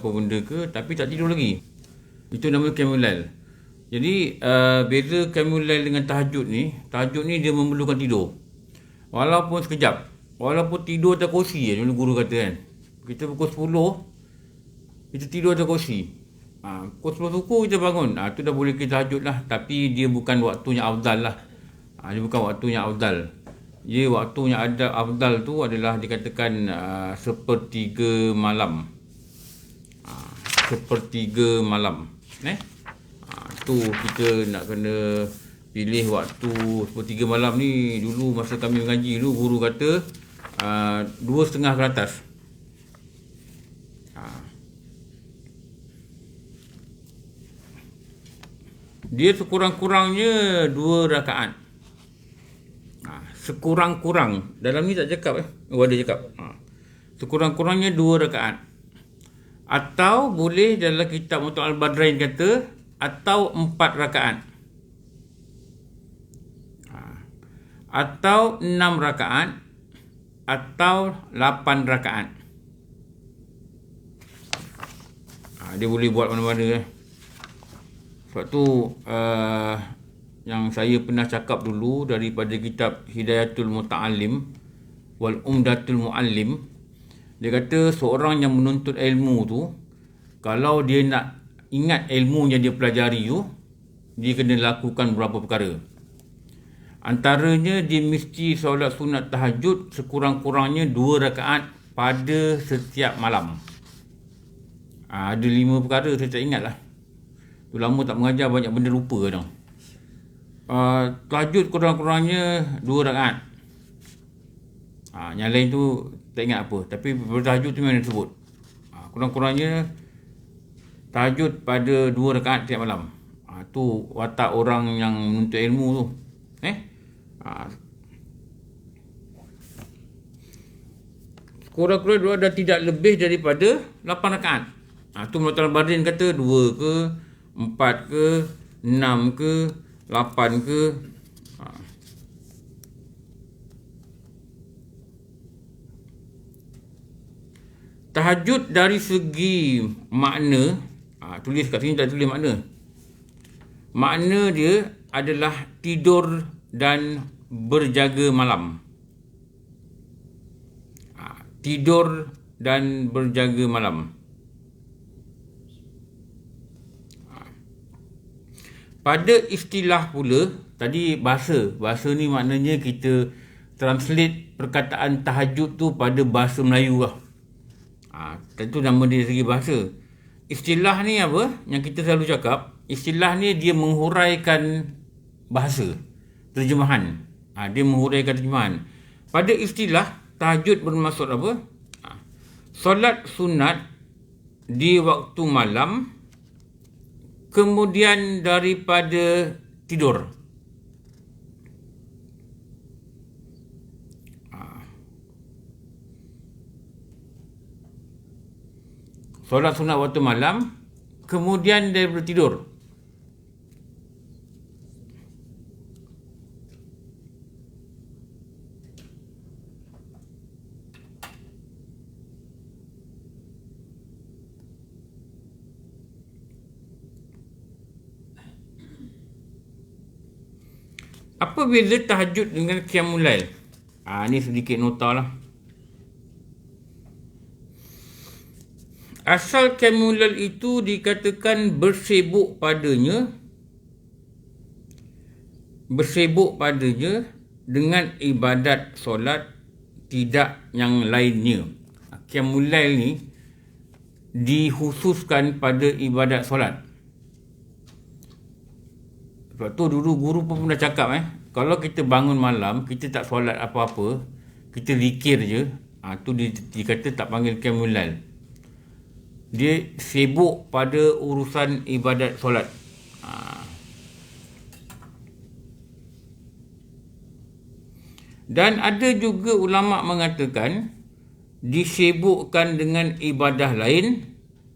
apa benda ke, tapi tak tidur lagi. Itu nama qiyamul lail. Jadi beza qiyamul lail dengan tahajud ni dia memerlukan tidur. Walaupun sekejap. Walaupun tidur atas kursi dulu guru kata kan. Kita pukul 10 kita tidur atas kursi. Pukul 10 suku kita bangun. Tu dah boleh kita tahajud lah. Tapi dia bukan waktunya afdal lah. Dia bukan waktunya afdal. Dia waktunya ada afdal tu adalah dikatakan sepertiga malam. Sepertiga malam. Tu kita nak kena pilih waktu sepertiga malam ni. Dulu masa kami mengaji dulu, guru kata 2.5 ke atas. Dia sekurang-kurangnya 2 rakaat. Sekurang-kurang. Dalam ni tak cakap ada cakap. Sekurang-kurangnya 2 rakaat. Atau boleh dalam kitab Mu'tal Al-Badrain kata atau 4 rakaat. Atau 6 rakaat. Atau 8 rakaat. Dia boleh buat mana-mana. Sebab tu yang saya pernah cakap dulu daripada kitab Hidayatul Muta'allim wal Umdatul Mu'allim, dia kata seorang yang menuntut ilmu tu, kalau dia nak ingat ilmu yang dia pelajari tu, dia kena lakukan beberapa perkara. Antaranya dia mesti solat sunat tahajud sekurang-kurangnya 2 rakaat pada setiap malam. Ada 5 perkara saya tak ingat lah. Tu lama tak mengajar, banyak benda lupa tau. Tahajud kurang-kurangnya 2 rakaat. Yang lain tu tak ingat apa. Tapi bertahajud tu memang disebut. Kurang-kurangnya tahajud pada 2 rakaat setiap malam. Tu watak orang yang menuntut ilmu tu. Kurang-kurang dah tidak lebih daripada 8 rakaat. Tu Mu'tal Al-Badrain kata 2 ke, 4 ke, 6 ke, 8 ke. Tahajud dari segi makna, tulis kat sini tak tulis makna. Makna dia adalah tidur dan berjaga malam. Tidur dan berjaga malam. Pada istilah pula, tadi bahasa ni maknanya kita translate perkataan tahajud tu pada bahasa Melayu lah. Tentu nama dia segi bahasa. Istilah ni apa? Yang kita selalu cakap, istilah ni dia menghuraikan bahasa, terjemahan. Dia menghuraikan terjemahan. Pada istilah, tahajud bermaksud apa? Solat sunat di waktu malam kemudian daripada tidur. Solat sunat waktu malam kemudian daripada tidur. Apa beza tahajud dengan qiyamul lail? Ni sedikit nota lah. Asal qiyamul lail itu dikatakan bersibuk padanya dengan ibadat solat, tidak yang lainnya. Qiyamul lail ni dikhususkan pada ibadat solat. Sebab tu dulu guru pun pernah cakap kalau kita bangun malam, kita tak solat apa-apa, kita zikir je, tu dikata tak panggil qiyamul lail. Dia sibuk pada urusan ibadat solat. Dan ada juga ulama mengatakan disibukkan dengan ibadah lain,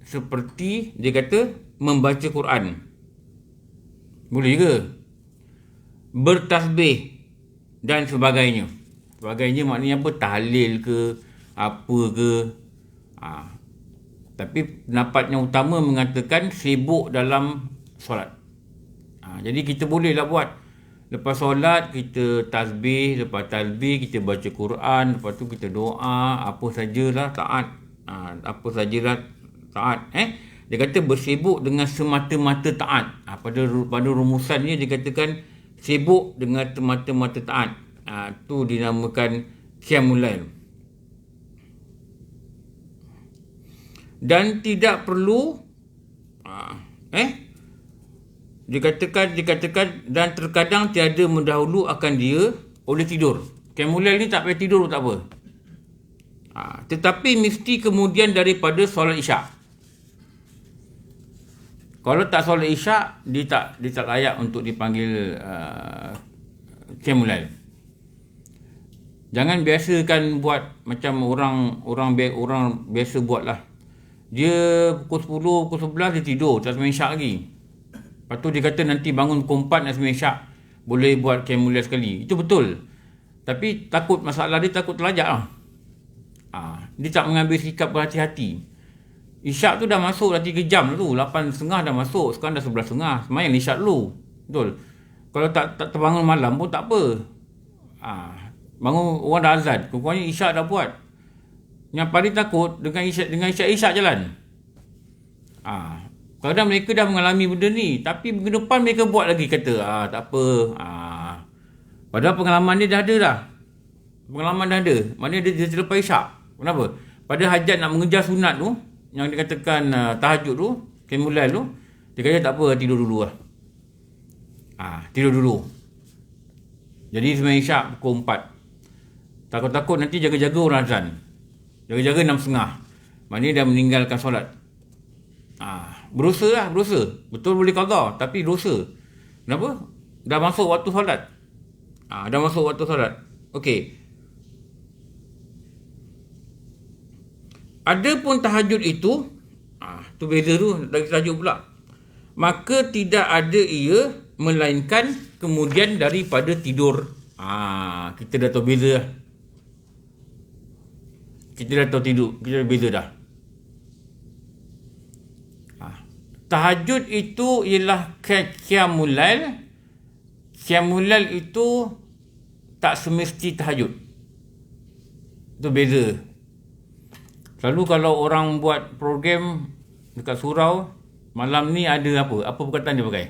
seperti dia kata membaca Quran. Boleh ke? Bertasbih dan sebagainya. Sebagainya maknanya apa? Tahlil ke, apa ke. Tapi pendapat yang utama mengatakan sibuk dalam solat. Jadi kita bolehlah buat. Lepas solat kita tasbih, lepas tasbih kita baca Quran, lepas tu kita doa, apa sajalah taat. Apa sajalah taat. Dia kata bersibuk dengan semata-mata taat. Pada rumusan ni dia katakan sibuk dengan semata-mata taat. Tu dinamakan qiyamul lail. Dan tidak perlu dikatakan dan terkadang tiada mendahulu akan dia oleh tidur. Qiyamul lail ni tak payah tidur tak apa. Tetapi mesti kemudian daripada solat isyak. Kalau tak solat isyak, dia tak layak untuk dipanggil qiyamul lail. Jangan biasakan buat macam orang biasa buatlah. Dia pukul 10, pukul 11 dia tidur, tak sembahyang isyak lagi. Lepas tu dia kata nanti bangun pukul 4 nak sembahyang isyak, boleh buat qiyamul lail sekali. Itu betul. Tapi masalah dia takut terlajak lah. Dia tak mengambil sikap berhati-hati. Isyak tu dah masuk dah 3 jam dah tu. 8.30 dah masuk. Sekarang dah 11.30. Semayang isyak dulu. Betul. Kalau tak terbangun malam pun tak apa. Bangun orang dah azan. Kurang-kurangnya isyak dah buat. Yang paling takut dengan isyak jalan. Kadang mereka dah mengalami benda ni. Tapi minggu depan mereka buat lagi kata. Tak apa. Padahal pengalaman dia dah ada dah. Maknanya dia terlepas isyak. Kenapa? Pada hajat nak mengejar sunat tu, yang dikatakan tahajud tu, qiyamul lail tu, dia kata tak apa, tidur dulu lah. Tidur dulu. Jadi sembahyang isyak pukul 4. Takut-takut nanti jaga-jaga orang azan. Jaga-jaga 6.30. Maknanya dah meninggalkan solat. Berusaha. Betul boleh qada, tapi dosa. Kenapa? Dah masuk waktu solat. Okey. Ada pun tahajud itu, tu beza tu, lagi tajuk pula. Maka tidak ada ia, melainkan kemudian daripada tidur. Kita dah tahu beza dah. Kita dah beza dah. Tahajud itu ialah qiyamul lail. Qiyamul lail itu tak semesti tahajud. Itu beza. Selalu kalau orang buat program dekat surau, malam ni ada apa? Apa perkataan dia pakai?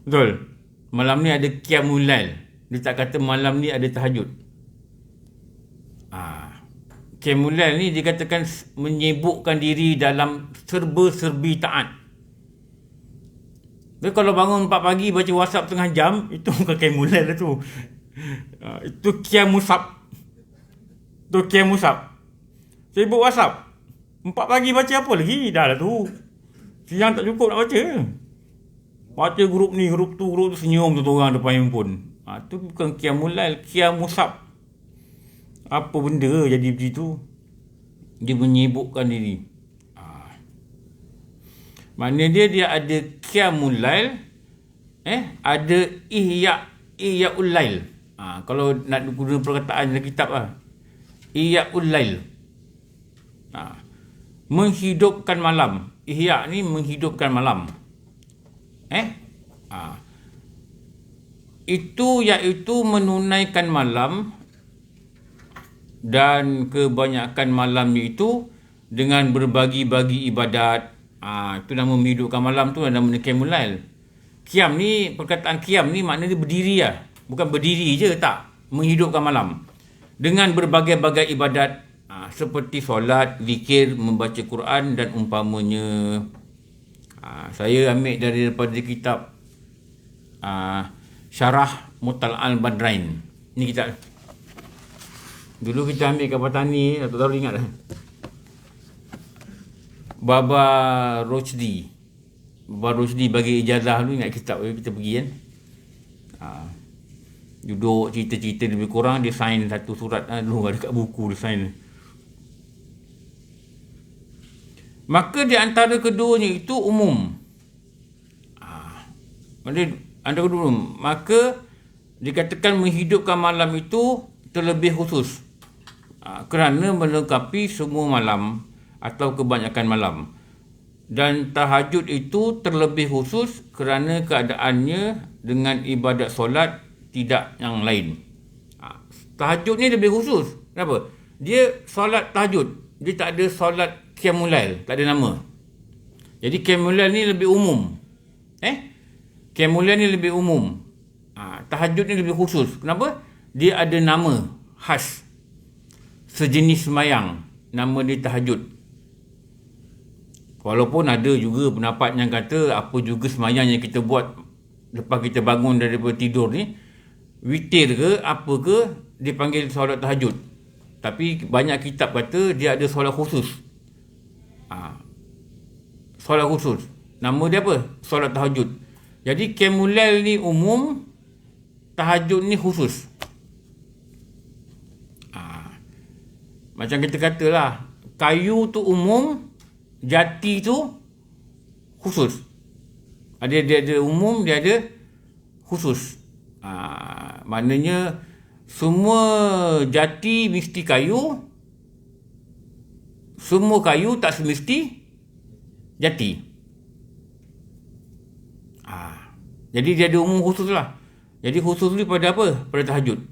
Betul. Malam ni ada qiyamul lail. Dia tak kata malam ni ada tahajud. Qiyamul lail ni dikatakan menyibukkan diri dalam serba-serbi taat. Tapi kalau bangun 4 pagi baca WhatsApp tengah jam, itu bukan qiyamul lail lah tu. Itu qiyamusab. Sibuk WhatsApp. 4 pagi baca apa lagi? Dah lah tu. Siang tak cukup nak baca. Baca grup ni, grup tu senyum tu orang depan handphone. Tu bukan qiyamul lail, qiyamusab. Apa benda jadi begitu? Dia menyibukkan diri. Maknanya dia ada qiyamul lail, ada ihya'ul lail. Kalau nak guna perkataan dalam kitab lah, ihya'ul lail. Menghidupkan malam. Ihya' ni menghidupkan malam. Itu iaitu menunaikan malam, dan kebanyakan malamnya itu dengan berbagi-bagi ibadat. Itu nama menghidupkan malam tu, nama qiyamul lail. Qiyam ni, perkataan qiyam ni maknanya berdiri lah. Bukan berdiri je, tak. Menghidupkan malam dengan berbagai-bagai ibadat, seperti solat, zikir, membaca Quran dan umpamanya. Saya ambil daripada kitab Syarah Mutala'al Badrain. Ni kitab. Dulu kita ambil kat Patani, tak tahu ingat dah. Baba Rochdi bagi ijazah dulu, ingat kitab kita pergi kan. Duduk cerita-cerita lebih kurang, dia sign satu surat dulu dekat buku dia sign. Maka di antara keduanya itu umum. Antara kedua umum. Maka dikatakan menghidupkan malam itu terlebih khusus. kerana melengkapi semua malam atau kebanyakan malam. Dan tahajud itu terlebih khusus kerana keadaannya dengan ibadat solat tidak yang lain. Tahajud ni lebih khusus. Kenapa? Dia solat tahajud. Dia tak ada solat qiyamul lail, tak ada nama. Jadi qiyamul lail ni lebih umum. Qiyamul lail ni lebih umum. Tahajud ni lebih khusus. Kenapa? Dia ada nama khas. Sejenis sembahyang, nama dia tahajud. Walaupun ada juga pendapat yang kata apa juga sembahyang yang kita buat lepas kita bangun daripada tidur ni, witir ke apa ke, dia panggil solat tahajud. Tapi banyak kitab kata dia ada solat khusus. Solat khusus. Nama dia apa? Solat tahajud. Jadi qiyamul lail ni umum, tahajud ni khusus. Macam kita katalah, kayu tu umum, jati tu khusus. Dia ada umum, dia ada khusus. Maknanya semua jati mesti kayu, semua kayu tak semesti jati. Jadi dia ada umum khusus lah. Jadi khusus ni pada apa? Pada tahajud.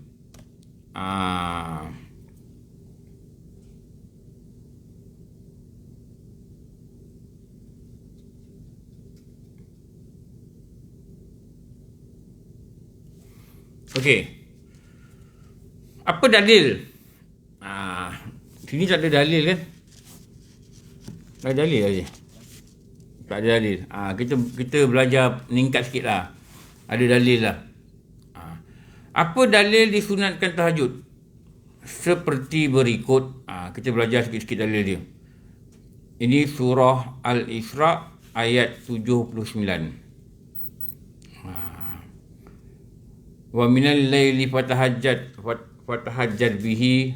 Okey. Apa dalil? Sini tak ada dalil kan? Tak ada dalil lagi. Tak ada dalil. Kita belajar meningkat sikit lah. Ada dalil lah. Apa dalil disunatkan tahajud? Seperti berikut. Kita belajar sikit-sikit dalil dia. Ini surah Al-Isra ayat 79. Wa minal laili fatahajjat bihi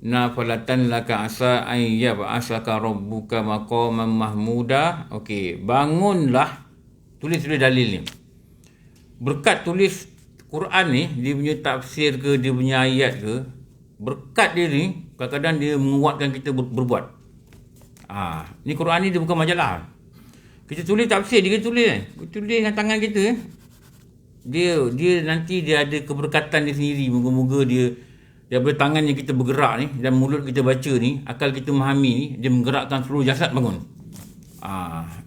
nafilatan laka asa an yab'asaka rabbuka maqaman mahmuda. Okey, bangunlah. Tulis dalil ni. Berkat tulis Quran ni, dia punya tafsir ke, dia punya ayat ke, berkat dia ni kadang-kadang dia menguatkan kita berbuat. Ni Quran ni dia bukan majalah. Kita tulis tafsir, dia tulis dengan tangan kita. Dia nanti dia ada keberkatan dia sendiri. Moga-moga dia daripada tangan yang kita bergerak ni dan mulut kita baca ni, akal kita memahami ni, dia menggerakkan seluruh jasad bangun.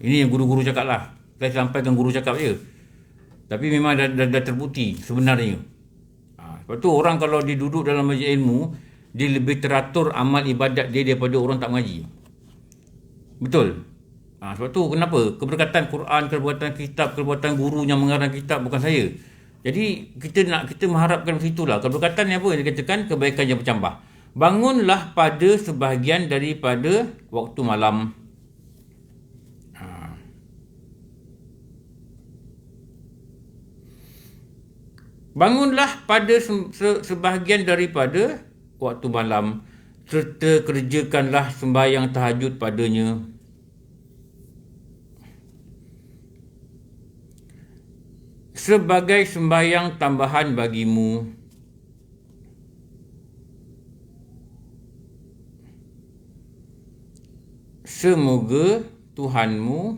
Ini yang guru-guru cakap lah. Saya sampaikan guru cakap je. Tapi memang dah terbukti sebenarnya. Sebab tu orang kalau dia duduk dalam majlis ilmu, dia lebih teratur amal ibadat dia daripada orang tak mengaji. Betul. Sebab tu kenapa? Keberkatan Quran, keberkatan kitab, keberkatan guru yang mengarang kitab bukan saya. Jadi kita mengharapkan situlah. Keberkatan ni apa? Dia katakan kebaikan yang bercambah. Bangunlah pada sebahagian daripada waktu malam. Bangunlah pada sebahagian daripada waktu malam, serta kerjakanlah sembahyang tahajud padanya. Sebagai sembahyang tambahan bagimu. Semoga Tuhanmu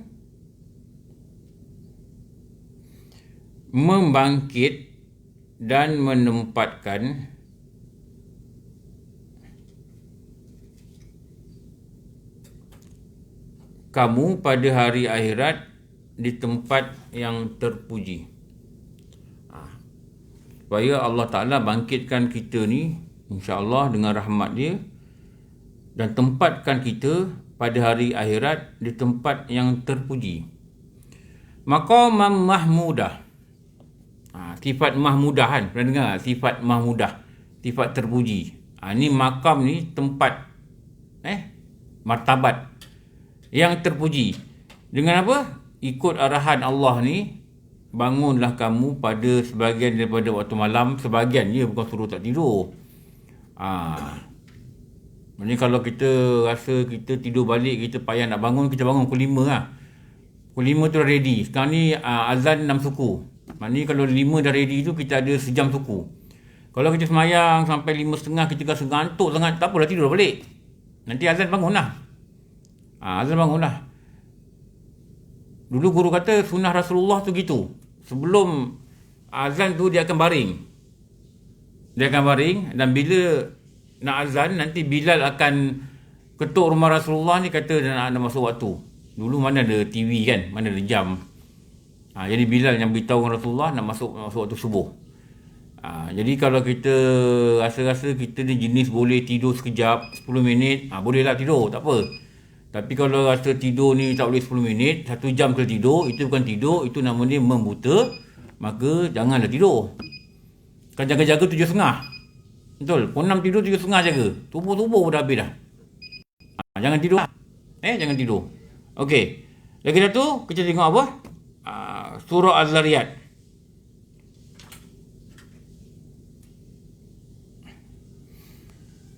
membangkit dan menempatkan kamu pada hari akhirat di tempat yang terpuji. Supaya Allah Ta'ala bangkitkan kita ni, insya-Allah dengan rahmat dia, dan tempatkan kita pada hari akhirat di tempat yang terpuji. Maqaman mahmudah. Sifat mahmudah kan? Pernah dengar? Sifat mahmudah. Sifat terpuji. Ni makam ni tempat. Martabat. Yang terpuji. Dengan apa? Ikut arahan Allah ni, bangunlah kamu pada sebahagian daripada waktu malam. Sebahagian je, bukan suruh tak tidur. Maksudnya kalau kita rasa kita tidur balik, kita payah nak bangun, kita bangun pukul 5 lah. Pukul 5 tu dah ready. Sekarang ni azan 6 suku. Maknanya kalau 5 dah ready tu, kita ada sejam suku. Kalau kita semayang sampai 5.30 kita rasa ngantuk sangat, tak apalah, tidur balik. Nanti azan bangun lah. Azan bangun lah. Dulu guru kata sunnah Rasulullah tu gitu. Sebelum azan tu dia akan baring. Dia akan baring, dan bila nak azan, nanti Bilal akan ketuk rumah Rasulullah ni, kata nak masuk waktu. Dulu mana ada TV kan, mana ada jam. Jadi Bilal yang beritahu Rasulullah nak masuk waktu subuh. Jadi kalau kita rasa-rasa kita ni jenis boleh tidur sekejap 10 minit, bolehlah tidur, tak apa. Tapi kalau rasa tidur ni tak boleh 10 minit, 1 jam kena tidur, itu bukan tidur, itu namanya membuta, maka janganlah tidur. Kan jaga-jaga 7.30. Betul, pukul 6 tidur 7.30 jaga. Tubuh-tubuh dah habis dah. Jangan tidur. Jangan tidur. Okey. Lagi satu, kita tengok apa? Surah Az-Zariyat.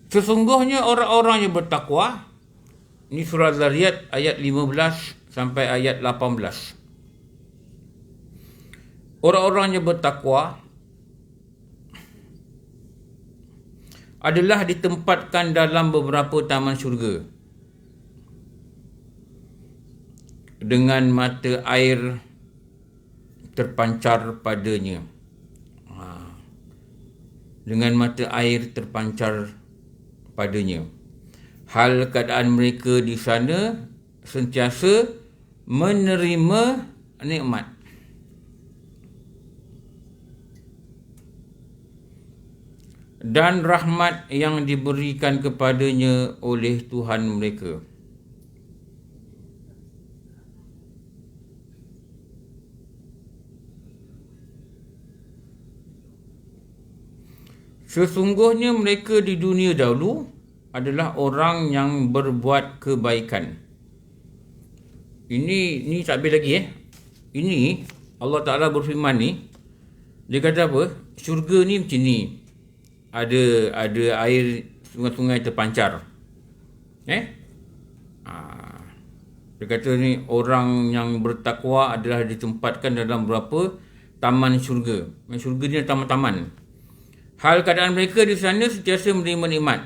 Sesungguhnya orang-orang yang bertakwa, ini surah Az-Zariyat ayat 15 sampai ayat 18. Orang-orang yang bertakwa adalah ditempatkan dalam beberapa taman syurga dengan mata air terpancar padanya. Dengan mata air terpancar padanya. Hal keadaan mereka di sana sentiasa menerima nikmat. Dan rahmat yang diberikan kepadanya oleh Tuhan mereka. Sesungguhnya mereka di dunia dahulu adalah orang yang berbuat kebaikan. Ini tak habis lagi Ini Allah Ta'ala berfirman ni, dia kata apa? Syurga ni macam ni. Ada air sungai-sungai terpancar. Dia kata ni orang yang bertakwa adalah ditempatkan dalam berapa taman syurga. Syurga ni ada taman-taman. Hal keadaan mereka di sana sentiasa menerima nikmat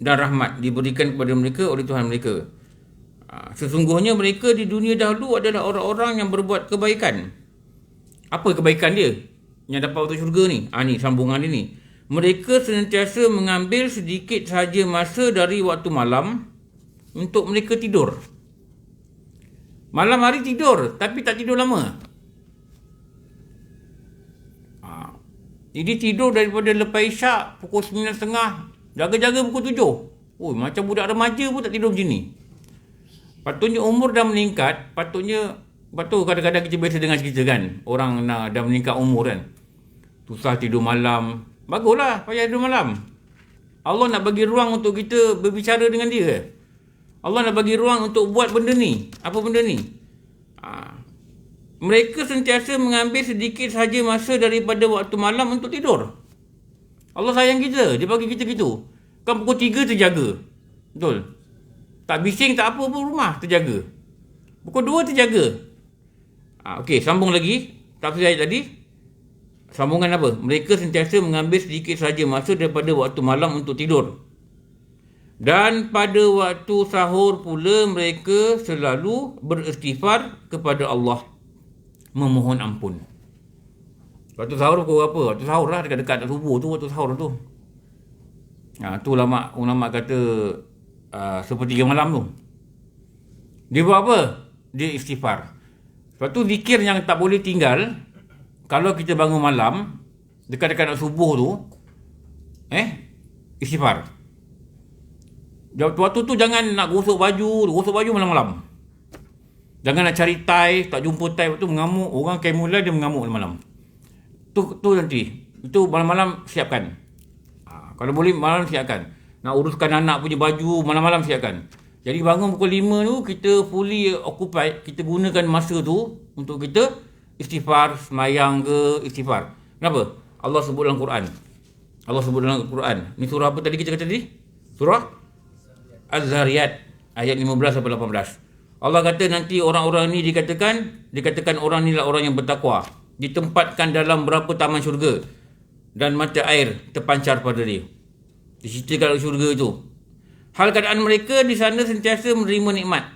dan rahmat diberikan kepada mereka oleh Tuhan mereka. Sesungguhnya mereka di dunia dahulu adalah orang-orang yang berbuat kebaikan. Apa kebaikan dia yang dapat waktu syurga ni? Ni sambungan dia ni. Mereka senantiasa mengambil sedikit sahaja masa dari waktu malam untuk mereka tidur. Malam hari tidur, tapi tak tidur lama. Jadi tidur daripada lepas isyak pukul 9.30, jaga-jaga pukul 7. Macam budak remaja pun tak tidur macam ni. Patutnya umur dah meningkat, patutnya kadang-kadang kita biasa dengar cerita kan, orang dah meningkat umur kan, susah tidur malam. Baguslah payah tidur malam. Allah nak bagi ruang untuk kita berbicara dengan dia. Allah nak bagi ruang untuk buat benda ni. Apa benda ni? Mereka sentiasa mengambil sedikit sahaja masa daripada waktu malam untuk tidur. Allah sayang kita, dia bagi kita gitu. Kan pukul 3 terjaga. Betul? Tak bising tak apa pun, rumah terjaga. Pukul 2 terjaga. Okey, sambung lagi. Tafsir ayat tadi. Sambungan apa? Mereka sentiasa mengambil sedikit sahaja masa daripada waktu malam untuk tidur. Dan pada waktu sahur pula mereka selalu beristighfar kepada Allah, memohon ampun. Waktu sahur pukul berapa? Waktu sahur lah, dekat-dekat subuh tu, waktu sahur tu. Tu ulama kata sepertiga malam tu. Dia buat apa? Dia istighfar. Sebab tu zikir yang tak boleh tinggal kalau kita bangun malam, dekat-dekat nak subuh tu, istighfar. Waktu tu jangan nak gosok baju malam-malam. Jangan nak cari tie, tak jumpa tie, waktu mengamuk. Orang Kemulai dia mengamuk malam. Tu nanti. Itu malam-malam siapkan. Kalau boleh malam siapkan. Nak uruskan anak punya baju, malam-malam siapkan. Jadi bangun pukul 5 tu, kita fully occupied. Kita gunakan masa tu untuk kita istighfar, semayang ke istighfar. Kenapa? Allah sebut dalam Quran. Ni surah apa tadi kita kata tadi? Surah Az-Zariyat ayat 15 sampai 18. Allah kata nanti orang-orang ni dikatakan orang ni lah orang yang bertakwa. Ditempatkan dalam berapa taman syurga. dan mata air terpancar pada dia. Diceritakan dalam syurga itu. Hal keadaan mereka di sana sentiasa menerima nikmat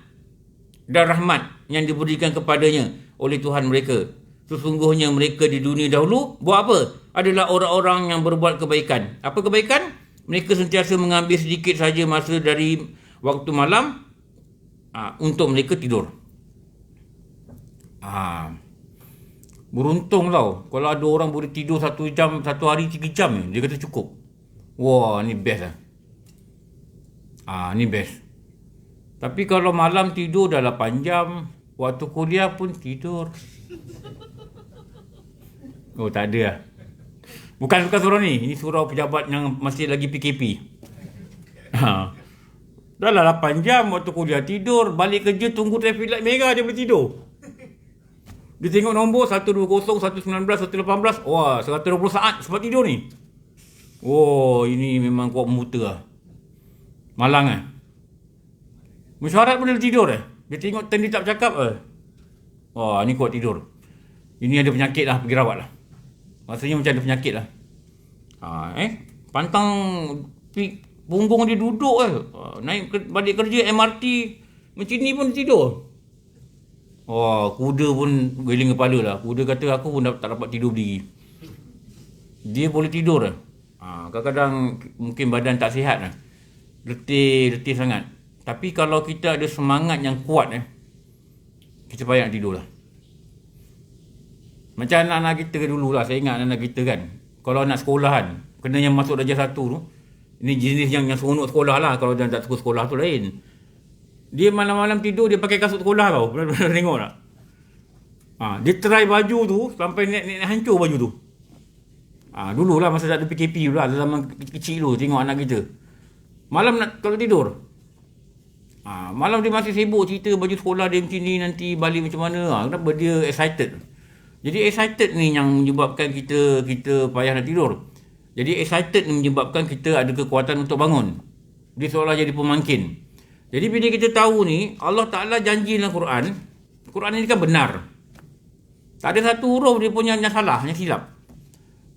dan rahmat yang diberikan kepadanya oleh Tuhan mereka. Sesungguhnya mereka di dunia dahulu buat apa? Adalah orang-orang yang berbuat kebaikan. Apa kebaikan? Mereka sentiasa mengambil sedikit saja masa dari waktu malam untuk mereka tidur. Beruntung tau. Kalau ada orang boleh tidur 1 jam, 1 hari 3 jam dia kata cukup. Wah, ni best lah. Ni best. Tapi kalau malam tidur dah 8 jam, waktu kuliah pun tidur. Oh, tak ada lah. Bukan surau ni. Ini surau pejabat yang masih lagi PKP. Dah lah 8 jam waktu kuliah tidur. Balik kerja tunggu traffic light merah dia boleh tidur. Dia tengok nombor 120, 119, 118. Wah, 120 saat sebab tidur ni. Oh, ini memang kuat memuta lah. Malang lah. Mesyuarat pun dia tidur Dia tengok turn dia tak bercakap Wah, ni kuat tidur. Ini ada penyakit lah, pergi rawat lah. Rasanya macam ada penyakit lah. Pantang punggung dia duduk naik balik kerja MRT macam ni pun tidur. Wah, kuda pun geling kepala lah. Kuda kata aku pun tak dapat tidur berdiri. Dia boleh tidur kadang-kadang mungkin badan tak sihat lah. Letih sangat. Tapi kalau kita ada semangat yang kuat kita payah nak tidur lah. Macam anak-anak kita dulu lah. Saya ingat anak-anak kita kan, kalau anak sekolah kan, kena yang masuk darjah 1 tu, ini jenis yang seronok sekolah lah. Kalau dia tak suka sekolah tu lain. Dia malam-malam tidur dia pakai kasut sekolah tau. Pernah tengok tak? Dia try baju tu sampai net hancur baju tu. Dululah masa tak ada PKP dulu lah, zaman kecil dulu tengok anak kita. Malam kalau tidur, malam dia masih sibuk cerita baju sekolah dia macam ni, nanti balik macam mana. Kenapa dia excited? Jadi excited ni yang menyebabkan kita payah nak tidur. Jadi excited ni menyebabkan kita ada kekuatan untuk bangun. Dia seolah jadi pemangkin. Jadi bila kita tahu ni, Allah Ta'ala janji dalam Quran. Quran ni kan benar. Tak ada satu huruf dia punya yang salah, yang silap.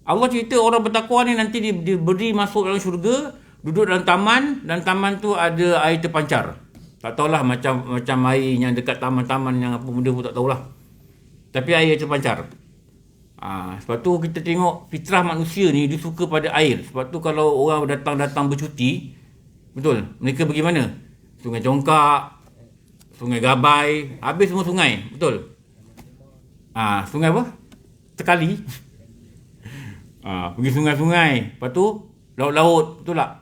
Allah cerita orang bertakwa ni nanti diberi masuk dalam syurga, duduk dalam taman, dan taman tu ada air terpancar. Tak tahulah macam air yang dekat taman-taman yang apa benda pun tak tahulah. Tapi air terpancar. Sebab tu kita tengok fitrah manusia ni dia suka pada air. Sebab tu kalau orang datang bercuti, betul, mereka pergi mana? Sungai Congkak, Sungai Gabai, habis semua sungai, betul. Sungai apa? Tekali. Pergi sungai-sungai, lepas tu laut-laut, betul tak?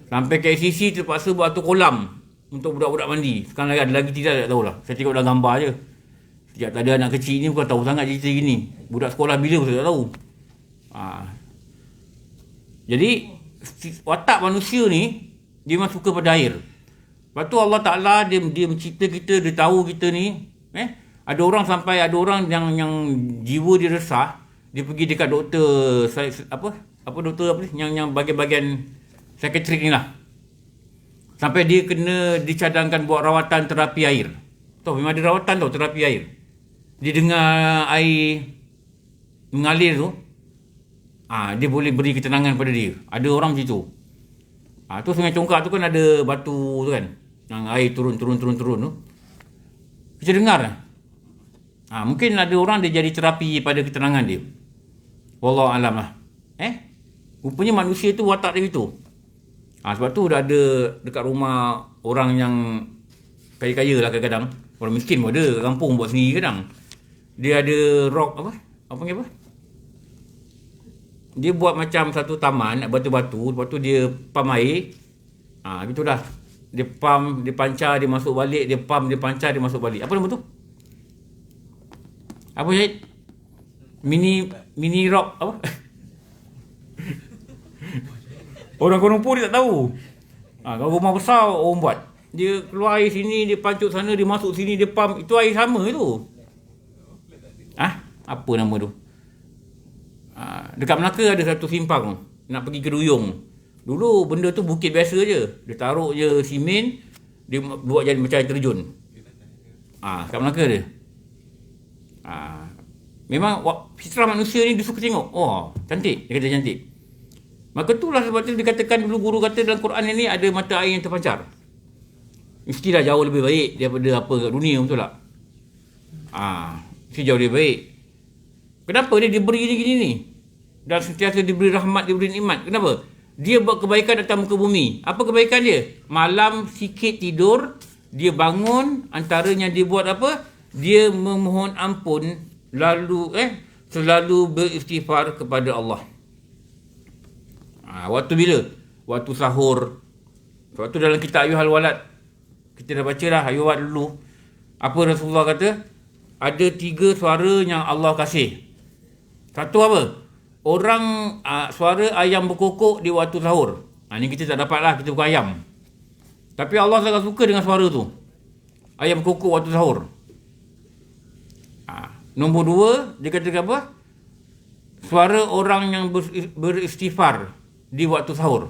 Sampai KCC terpaksa buat tu kolam untuk budak-budak mandi. Sekarang ada lagi tidak tahulah. Saya tengok dalam gambar je. Sejak tak ada anak kecil ni bukan tahu sangat cerita gini. Budak sekolah bila pun tak tahu. Jadi watak manusia ni dia memang suka pada air. Lepas tu Allah Ta'ala dia mencipta kita, dia tahu kita ni ada orang yang jiwa dia resah, dia pergi dekat doktor doktor yang bahagian psikiatrik ni lah. Sampai dia kena dicadangkan buat rawatan terapi air. Tahu memang ada rawatan tau terapi air. Dia dengar air mengalir tu, dia boleh beri ketenangan pada dia. Ada orang macam tu. Tu Sungai Congkak tu kan ada batu tu kan, yang air turun tu. Kita dengar mungkin ada orang dia jadi terapi pada ketenangan dia. Wallahu alam lah. Rupanya manusia tu watak dia gitu. Sebab tu dah ada dekat rumah orang yang kaya-kaya lah kadang-kadang. Orang miskin pun ada kat kampung buat sendiri kadang. Dia ada rock apa? Dia buat macam satu taman, batu-batu, lepas tu dia pump air. Gitulah. Dia pump, dia pancar, dia masuk balik, dia pump, dia pancar, dia masuk balik. Apa nama tu? Apa Syahid? Mini rock apa? Orang Kuala Lumpur dia tak tahu. Kalau rumah besar orang buat. Dia keluar air sini, dia pancut sana, dia masuk sini, dia pump. Itu air sama tu. Apa nama tu? Dekat Melaka ada satu simpang nak pergi ke Duyung. Dulu benda tu bukit biasa je. Dia taruh je simen, dia buat jadi macam air terjun. Kat Melaka dia. Memang fitrah manusia ni dia suka tengok. Oh, cantik. Dia kata cantik. Maka itulah sebab tu dikatakan dulu guru kata dalam Quran ini ada mata air yang terpancar. Mestilah jauh lebih baik daripada apa kat dunia, betul tak? Mesti jauh lebih baik. Kenapa dia diberi gini ni? Dan sentiasa diberi rahmat, diberi nikmat. Kenapa? Dia buat kebaikan atas muka bumi. Apa kebaikan dia? Malam sikit tidur, dia bangun, antaranya dia buat apa? Dia memohon ampun, selalu beristighfar kepada Allah. Waktu bila? Waktu sahur. Waktu dalam kitab Ayyuhal Walad, kita dah baca dah Ayyuhal Walad dulu. Apa Rasulullah kata? Ada 3 suara yang Allah kasih. Satu apa? Orang suara ayam berkokok di waktu sahur. Ni kita tak dapat lah, kita bukan ayam. Tapi Allah sangat suka dengan suara tu. Ayam berkokok waktu sahur. Nombor 2, dia kata apa? Suara orang yang beristighfar di waktu sahur.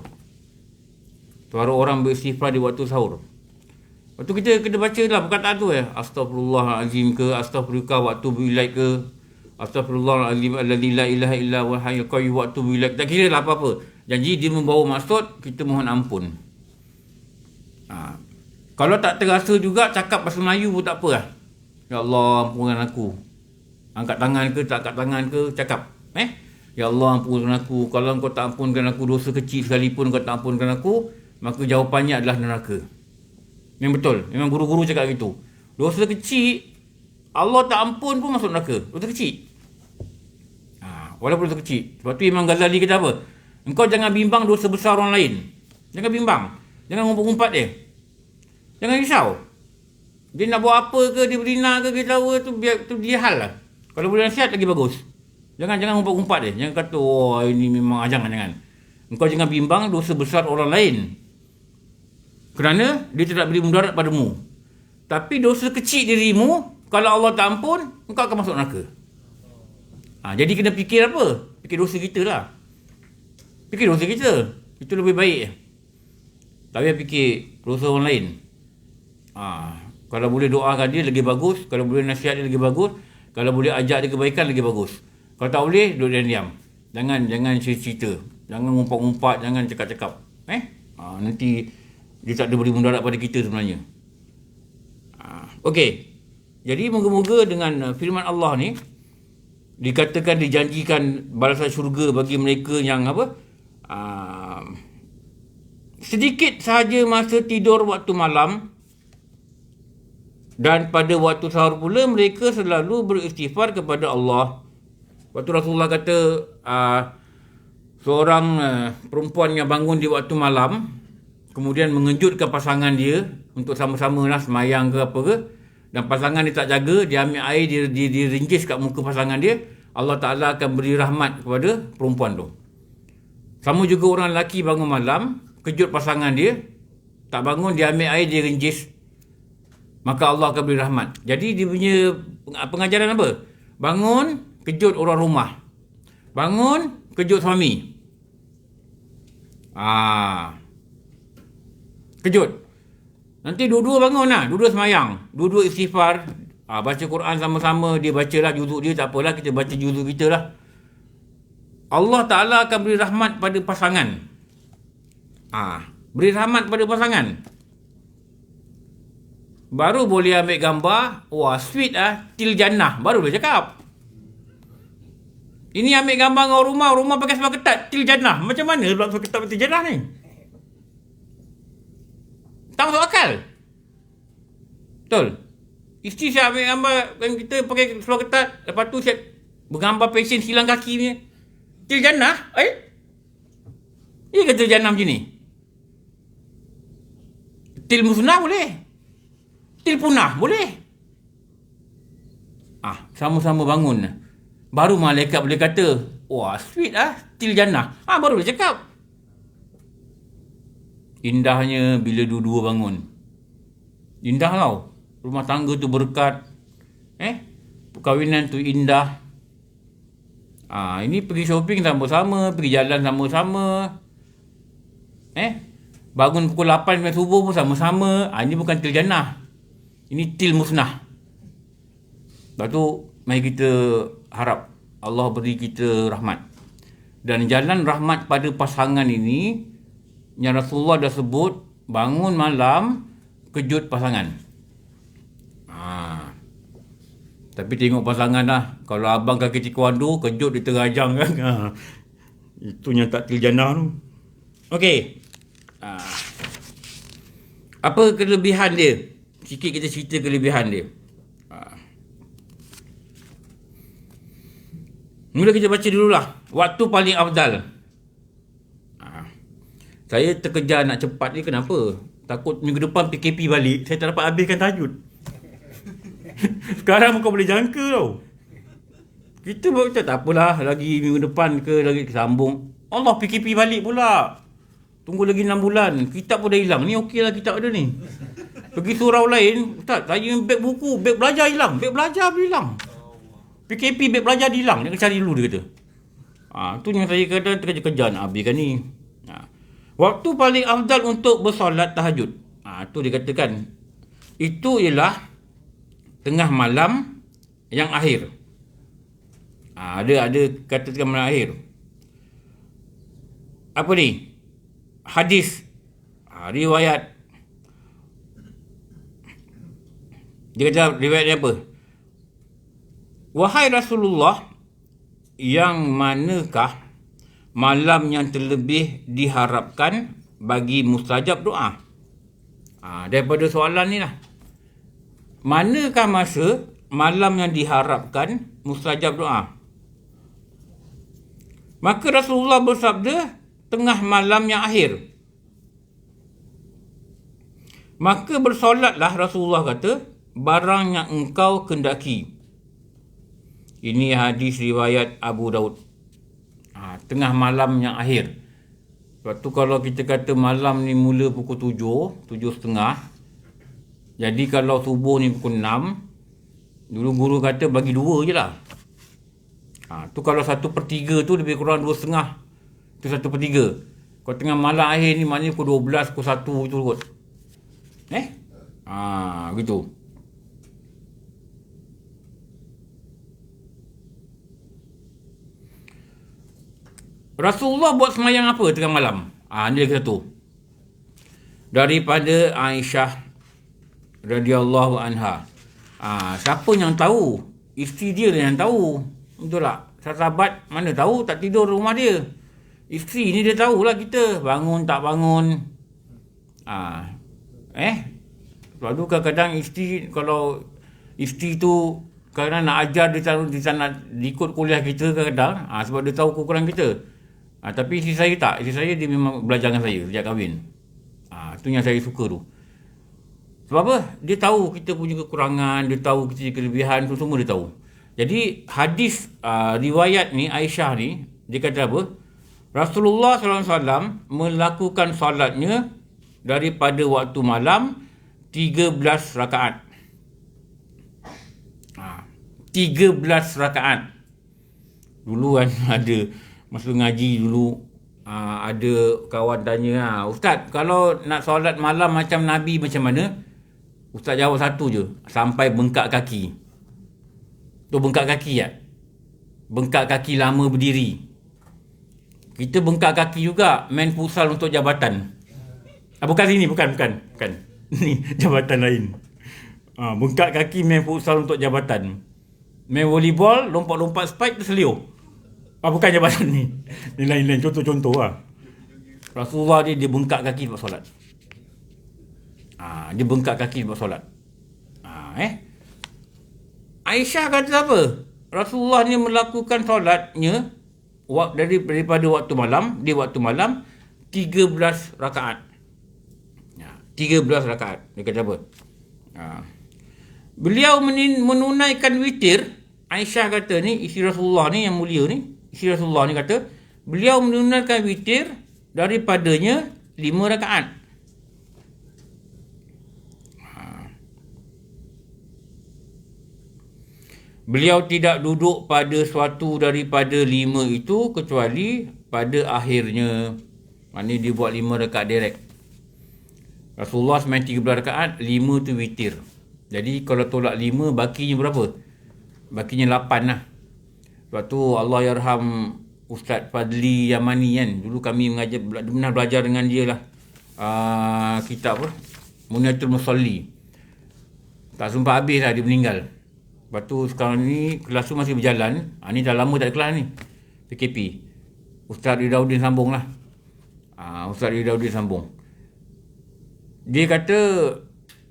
Suara orang beristighfar di waktu sahur. Waktu kita kena baca lah perkataan tu Astaghfirullahalazim ke, astaghfirullah waktu bilaik ke, astaghfirullahalazim alladzi la ilaha illa huwal hayyul qayyum waktu bilaik. Tak kira lah apa-apa. Janji dia membawa maksud kita mohon ampun. Kalau tak terasa juga cakap bahasa Melayu pun tak apa lah. Ya Allah, ampunkan aku. Angkat tangan ke, tak angkat tangan ke, cakap. Ya Allah, ampunkan aku. Kalau kau tak ampunkan aku, dosa kecil sekalipun kau tak ampunkan aku, maka jawapannya adalah neraka. Memang betul. Memang guru-guru cakap gitu. Dosa kecil, Allah tak ampun pun masuk neraka. Dosa kecil. Walaupun dosa kecil. Sebab tu Imam Ghazali kata apa? Engkau jangan bimbang dosa besar orang lain. Jangan bimbang. Jangan ngumpat-ngumpat dia. Jangan risau. Dia nak buat apa ke, dia berina ke, kita tahu tu, biar, tu dia hal lah. Kalau boleh nasihat lagi bagus. Jangan ngumpat-ngumpat dia. Jangan kata, ini memang jangan. Engkau jangan bimbang dosa besar orang lain. Kerana dia tidak beri mudarat padamu. Tapi dosa kecil dirimu, kalau Allah tak ampun, engkau akan masuk neraka. Jadi kena fikir apa? Fikir dosa kita lah. Fikir dosa kita. Itu lebih baik. Tak payah fikir dosa orang lain. Kalau boleh doakan dia lagi bagus. Kalau boleh nasihat dia lagi bagus. Kalau boleh ajak dia kebaikan lagi bagus. Kalau tak boleh, duduk dan diam. Jangan cerita. Jangan ngumpat-ngumpat. Jangan cakap-cakap. Nanti dia tak ada beri mudarat pada kita sebenarnya. Okey. Jadi moga-moga dengan firman Allah ni, dikatakan dijanjikan balasan syurga bagi mereka yang apa? Sedikit sahaja masa tidur waktu malam, dan pada waktu sahur pula mereka selalu beristighfar kepada Allah. Waktu Rasulullah kata seorang perempuan yang bangun di waktu malam, kemudian mengejutkan pasangan dia untuk sama-sama lah semayang ke apa ke, dan pasangan dia tak jaga, dia ambil air, dia ringgis kat muka pasangan dia, Allah Ta'ala akan beri rahmat kepada perempuan tu. Sama juga orang lelaki bangun malam, kejut pasangan dia, tak bangun, dia ambil air, dia ringgis, maka Allah akan beri rahmat. Jadi dia punya pengajaran apa? Bangun, kejut orang rumah. Bangun, kejut suami. Kejut. Nanti dua-dua bangun lah. Dua-dua semayang. Dua-dua istighfar. Baca Quran sama-sama. Dia baca lah juzuk dia. Tak apalah, kita baca juzuk kita lah. Allah Ta'ala akan beri rahmat pada pasangan. Beri rahmat pada pasangan. Baru boleh ambil gambar. Wah, sweet lah. Til jannah. Baru boleh cakap. Ini ambil gambar dengan rumah pakai semak ketat. Til jannah. Macam mana pula semak ketat til jannah ni? Tak masuk akal. Betul. Isteri saya ambil gambar yang kita pakai semak ketat. Lepas tu saya bergambar pesen silang kaki ni. Til jannah? Dia kata til jannah macam ni. Til musnah boleh. Til punah boleh. Sama-sama bangun. Baru malaikat boleh kata, wah, sweet lah, til jannah. Baru boleh cakap. Indahnya bila dua-dua bangun. Indah tau. Rumah tangga tu berkat. Perkahwinan tu indah. Ini pergi shopping sama-sama, pergi jalan sama-sama. Bangun pukul 8 subuh pun sama-sama. Ini bukan til jannah. Ini til musnah. Lepas tu mari kita harap Allah beri kita rahmat. Dan jalan rahmat pada pasangan ini yang Rasulullah dah sebut, bangun malam kejut pasangan. Tapi tengok pasangan lah. Kalau abang kaki taekwondo, kejut dia terajang kan. Itu yang tak terjana tu. Okey. Apa kelebihan dia? Sikit kita cerita kelebihan dia. Mula kita baca dululah. Waktu paling afdal. Saya terkejar nak cepat ni kenapa? Takut minggu depan PKP balik, saya tak dapat habiskan tahajud. Sekarang kau boleh jangka tau. Kita buat tak apalah, lagi minggu depan ke lagi sambung. Allah PKP balik pula. Tunggu lagi 6 bulan. Kitab pun dah hilang. Ni okey lah kitab ada ni. Pergi surau lain, Ustaz, saya beg buku, beg belajar hilang. Beg belajar pun hilang. PKP beg belajar hilang. Dia cari dulu dia kata. Tu yang saya kata terkejar-kejar nak habiskan ni. Waktu paling afdal untuk bersolat tahajud. Tu dia katakan. Itu ialah tengah malam yang akhir. Ada kata tengah malam akhir. Apa ni? Hadis. Riwayat. Dia kata riwayat dia apa? Wahai Rasulullah, yang manakah malam yang terlebih diharapkan bagi mustajab doa? Daripada soalan ni lah. Manakah masa malam yang diharapkan mustajab doa? Maka Rasulullah bersabda, tengah malam yang akhir. Maka bersolatlah, Rasulullah kata, barang yang engkau kendaki. Ini hadis riwayat Abu Daud. Tengah malam yang akhir. Sebab tu kalau kita kata malam ni mula pukul 7, 7.30. Jadi kalau subuh ni pukul 6, dulu guru kata bagi 2 je lah. Tu kalau 1/3 tu lebih kurang 2.30. Tu 1/3. Kalau tengah malam akhir ni maknanya pukul 12, pukul 1 itu kot. Gitu. Rasulullah buat semayang apa tengah malam? Ini lagi satu. Daripada Aisyah radhiyallahu anha. Siapa yang tahu? Isteri dia yang tahu. Betul tak? Sahabat mana tahu, tak tidur rumah dia. Isteri ni dia tahulah kita bangun tak bangun. Sebab tu kadang-kadang isteri, kalau isteri tu kadang nak ajar dia nak ikut kuliah kita kadang-kadang, sebab dia tahu kekurangan kita. Tapi isteri saya tak. Isteri saya dia memang belajar dengan saya sejak kahwin. Tu yang saya suka tu. Sebab apa? Dia tahu kita punya kekurangan, dia tahu kita punya kelebihan, tu semua dia tahu. Jadi hadis riwayat ni, Aisyah ni, dia kata apa? Rasulullah SAW melakukan solatnya daripada waktu malam 13 rakaat. 13 rakaat. Dulu kan ada, masa ngaji dulu, ada kawan tanya, Ustaz, kalau nak solat malam macam Nabi macam mana? Ustaz jawab satu je, sampai bengkak kaki. Tu bengkak kaki ya? Bengkak kaki lama berdiri. Kita bengkak kaki juga main futsal untuk jabatan. Bukan ini, bukan. Ni jabatan lain. Bengkak kaki main futsal untuk jabatan. Main volleyball, lompat-lompat spike terselio. Bukan jabatan ni. Ni lain-lain, contoh-contoh lah. Rasulullah dia bengkak kaki buat solat. Dia bengkak kaki buat solat. Aisyah kata apa? Rasulullah ni melakukan solatnya daripada waktu malam, di waktu malam 13 rakaat. 13 rakaat. Dia kata apa? Beliau menunaikan witir. Aisyah kata ni, isteri Rasulullah ni yang mulia ni, isteri Rasulullah ni kata, beliau menunaikan witir daripadanya 5 rakaat. Beliau tidak duduk pada suatu daripada 5 itu kecuali pada akhirnya. Maknanya dia buat 5 rakaat direct. Rasulullah semain 13 rakaat, 5 tu witir. Jadi kalau tolak 5, bakinya berapa? bakinya 8 lah. Sebab tu Allah yarham Ustaz Fadli Yamani kan. Dulu kami pernah belajar dengan dia lah. Kitab apa? Muniatul Musalli. Tak sempat habis lah dia meninggal. Lepas tu sekarang ni kelas tu masih berjalan. Ni dah lama tak ada kelas ni. PKP. Ustaz Ridauddin sambung lah. Ustaz Ridauddin sambung. Dia kata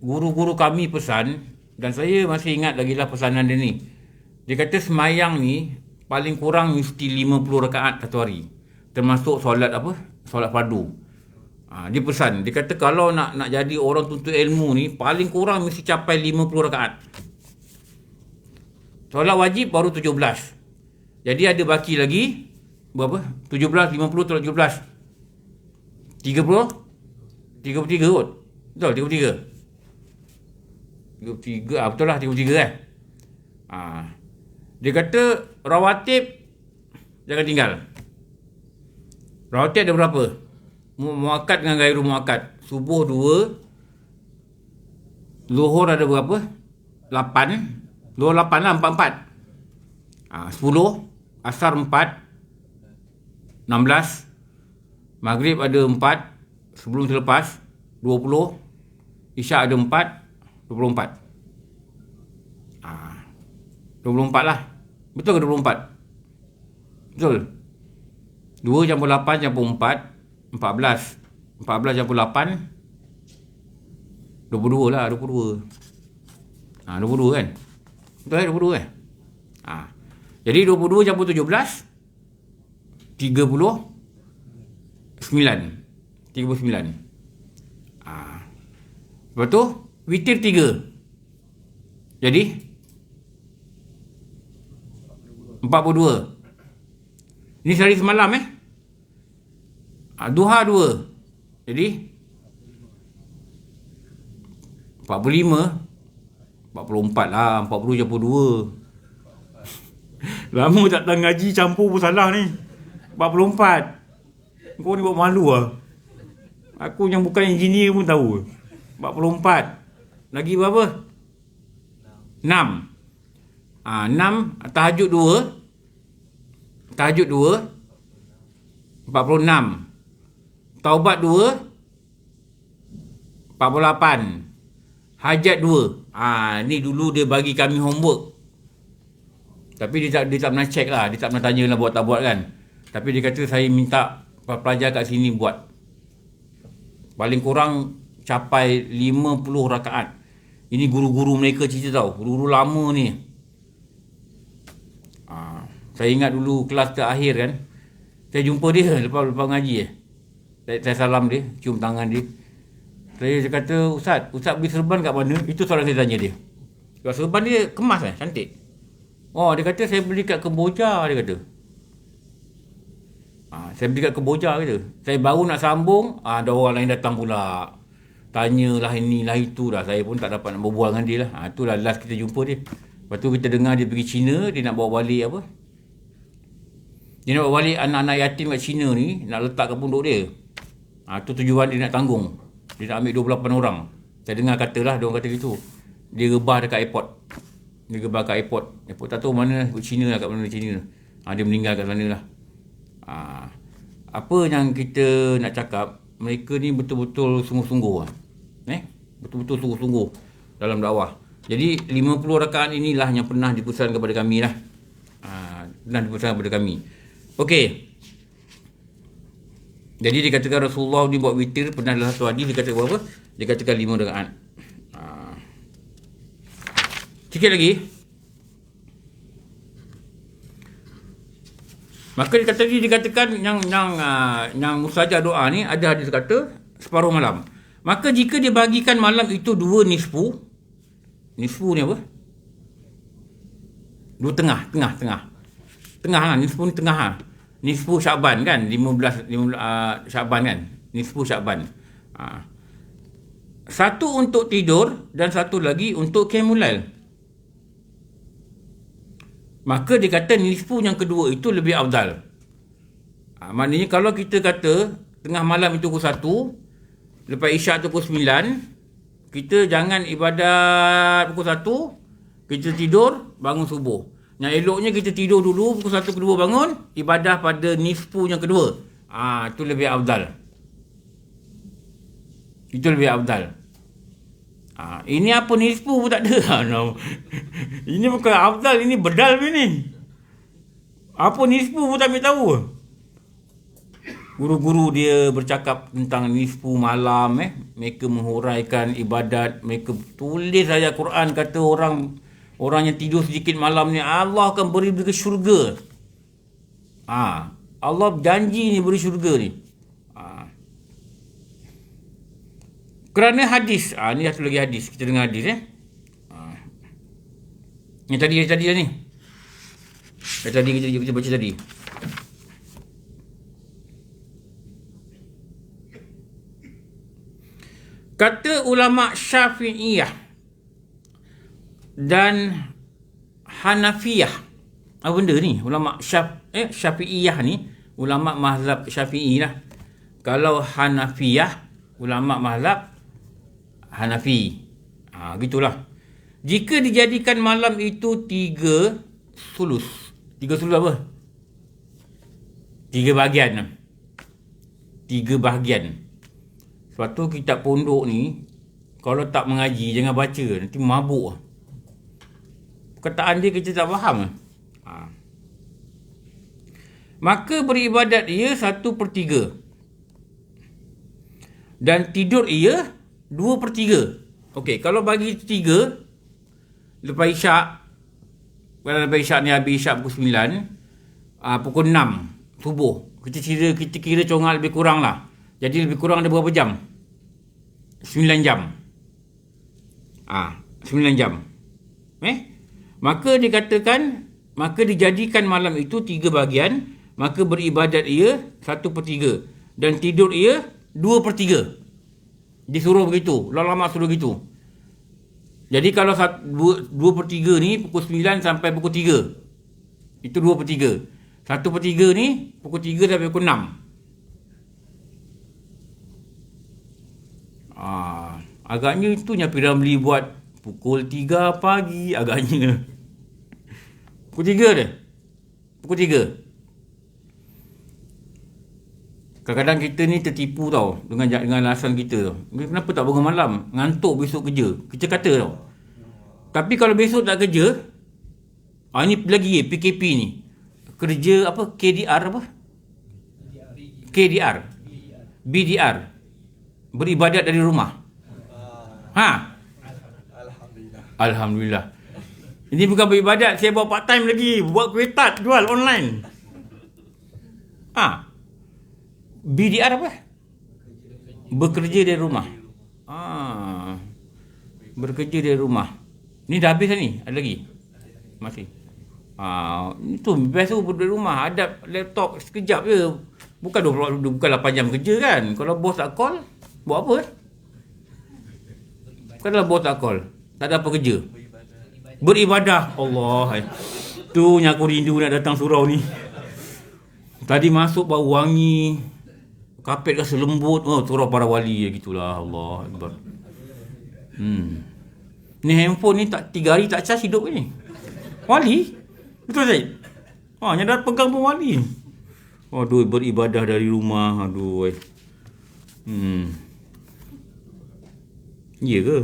guru-guru kami pesan, dan saya masih ingat lagi lah pesanan dia ni. Dia kata semayang ni paling kurang mesti 50 rakaat satu hari. Termasuk solat apa? Solat fardu. Dia pesan, dia kata kalau nak jadi orang tuntut ilmu ni paling kurang mesti capai 50 rakaat. Solat wajib baru 17. Jadi ada baki lagi berapa? 17, 50 tolak 17. 30? 33 kot. Betul 33. 33 betul lah 33 kan. Dia kata rawatib jangan tinggal. Rawatib ada berapa? Muakkad dengan gairu muakkad. Subuh 2, Zuhur ada berapa? 8. Zuhur 8 lah, 4. 10. Asar 4. 16. Maghrib ada 4. Sebelum selepas 20. Isyak ada 4. 24. 24 lah. Betul ke 24? Betul. 2 campur 8 campur 4, 14. 14 campur 8, 22 lah, 22. 22 kan? Betul kan 22 kan? Jadi 22 campur 17, 39. 39. Lepas tu, witir 3. Jadi 42. Ini sehari semalam Duha 2. Jadi 45. 44 lah. 40 campur 2. Lama tak datang ngaji, campur pun salah ni. 44. Kau ni buat malu lah. Aku yang bukan engineer pun tahu. 44. Lagi berapa? 6. 6. Tahajud 2. 46. Taubat 2. 48. Hajat 2. Ni dulu dia bagi kami homework. Tapi dia tak pernah check lah. Dia tak pernah tanya lah buat tak buat kan. Tapi dia kata saya minta pelajar kat sini buat. Paling kurang capai 50 rakaat. Ini guru-guru mereka cerita tau. Guru-guru lama ni. Saya ingat dulu kelas terakhir kan. Saya jumpa dia lepas ngaji Saya salam dia, cium tangan dia. Saya kata, Ustaz beli serban kat mana? Itu soalan saya tanya dia. Sebab serban dia kemas cantik. Dia kata saya beli kat Kemboja, dia kata. Saya beli kat Kemboja kata. Saya baru nak sambung, ada orang lain datang pula. Tanyalah ini lah itu dah. Saya pun tak dapat nak berbual dengan dia lah. Itulah last kita jumpa dia. Lepas tu kita dengar dia pergi China, dia nak bawa balik apa? Dia nak bawa balik anak-anak yatim kat China ni, nak letak kat pondok dia. Tu tujuan dia nak tanggung. Dia nak ambil 28 orang. Saya dengar kata lah, dia orang kata gitu. Dia rebah dekat airport. Airport tak tahu mana, kat China lah, kat mana China. Dia meninggal kat sana lah. Apa yang kita nak cakap, mereka ni betul-betul sungguh-sungguh lah. Betul-betul sungguh-sungguh dalam dakwah. Jadi 50 rakaat inilah yang pernah dipesan kepada kami lah. Okey. Jadi dikatakan Rasulullah ni buat witir pernah dalam satu hadis dia kata berapa? Dia katakan 5 rakaat. Sikit lagi. Maka dikatakan yang mustajab doa ni ada hadis kata separuh malam. Maka jika dia bagikan malam itu 2 nisfu. Nisfu ni apa? 2 tengah lah, nisfu ni tengah lah. Nisfu Syaban kan, 15 Syaban kan, nisfu Syaban. Satu untuk tidur dan satu lagi untuk qiyamul lail. Maka dia kata nisfu yang kedua itu lebih afdal. Maknanya kalau kita kata tengah malam itu pukul 1, lepas isyak tu pukul 9, kita jangan ibadat pukul 1, kita tidur, bangun subuh. Yang eloknya kita tidur dulu, pukul 1 kedua bangun, ibadah pada nisfu yang kedua. Itu lebih afdal. Itu lebih afdal. Ini apa nisfu pun tak ada. No. Ini bukan afdal, ini bedal ni. Apa nisfu pun tak ambil tahu. Guru-guru dia bercakap tentang nisfu malam. Mereka menghuraikan ibadat. Mereka tulis saja Quran, kata orang yang tidur sedikit malam ni, Allah akan beri dia ke syurga. Allah janji ni beri syurga ni. Kerana hadis. Ni satu lagi hadis. Kita dengar hadis Yang tadi dah ni. Yang tadi kita baca tadi. Kata ulama Syafi'iyah dan Hanafiyah. Apa benda ni? Ulama Syafi'iyah ni, ulama mazhab Syafi'i lah. Kalau Hanafiyah, ulama mazhab Hanafi. Gitulah. Jika dijadikan malam itu 3 sulus. 3 sulus apa? 3 bahagian. 3 bahagian. Sebab tu kitab pondok ni, kalau tak mengaji, jangan baca. Nanti mabuk. Perkataan dia kita tak faham. Maka beribadat ia 1/3. Dan tidur ia 2/3. Okey, kalau bagi 3, lepas isyak, kalau lepas isyak ni habis isyak pukul 9, pukul 6 subuh. Kita kira congal lebih kurang lah. Jadi lebih kurang ada berapa jam? 9 jam. 9 jam. Maka dikatakan, maka dijadikan malam itu 3 bahagian, maka beribadat ia 1/3 dan tidur ia 2/3. Disuruh begitu. Ulama suruh begitu. Jadi kalau 2/3 ni pukul 9 sampai pukul 3. Itu 2/3. 1/3 ni pukul 3 sampai pukul 6. Agaknya itu Nyapi Ramli buat pukul 3 pagi agaknya. Pukul 3 dia. Pukul 3. Kadang-kadang kita ni tertipu tau dengan alasan kita tau. Kenapa tak bangun malam? Ngantuk besok kerja. Kita kata tau. Tapi kalau besok tak kerja, ini lagi PKP ni. Kerja apa? KDR apa? KDR. BDR. Beribadat dari rumah. Alhamdulillah. Ini bukan beribadat, saya buat part time lagi. Buat kuih tart, jual online. BDR apa? Bekerja dari rumah. Bekerja dari rumah. Ni dah habis dah ni? Ada lagi? Masih. Itu biasa dari rumah. Ada laptop sekejap je. Bukan 8 jam kerja kan. Kalau bos tak call, buat apa? Kalau bos tak call, tak ada apa kerja. Beribadah. Allah. Tu yang aku rindu nak datang surau ni. Tadi masuk bau wangi. Kapet rasa lembut. Surau para wali gitulah. Allah Akbar. Ni handphone ni 3 hari tak charge hidup ni. Wali? Betul tak? Yang dah pegang pun wali. Aduh, beribadah dari rumah. Aduh. Ya ke?